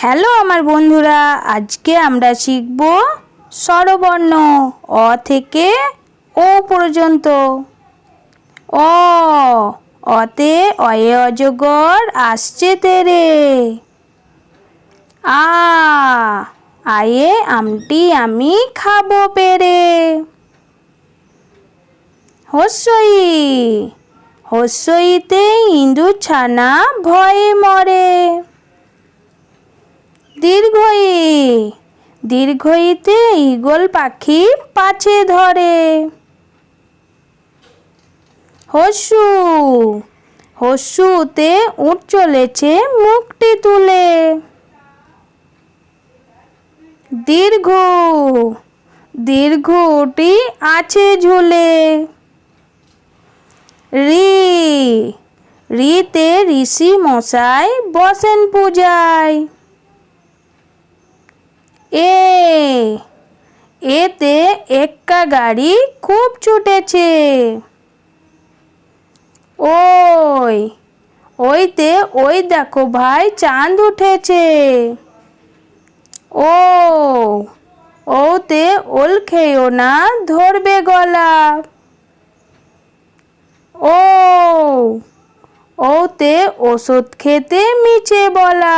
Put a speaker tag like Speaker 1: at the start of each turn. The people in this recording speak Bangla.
Speaker 1: হ্যালো আমার বন্ধুরা, আজকে আমরা শিখব স্বরবর্ণ অ থেকে ও পর্যন্ত। অ, অতে অয়ে অজগর আসছে তেরে। আ, আয়ে আমটি আমি খাবো পেরে। হস্যই, হস্যইতে ইঁদুর ছানা ভয়ে মরে। দীর্ঘই, দীর্ঘইতে ঈগল পাখি পাছে ধরে। হস্যু, হস্যুতে উট চলেছে মুখটি তুলে। দীর্ঘ, দীর্ঘটি আছে ঝুলে। রি, রিতে ঋষি মশাই বসেন পূজায়। এ, এতে এক্কা গাড়ি খুব ছুটেছে। ওই, ওইতে ওই দেখো ভাই চাঁদ উঠেছে। ও, ওতে ওল খেয়েও না ধরবে গলা। ও, ওতে ওষুধ খেতে মিছে বলা।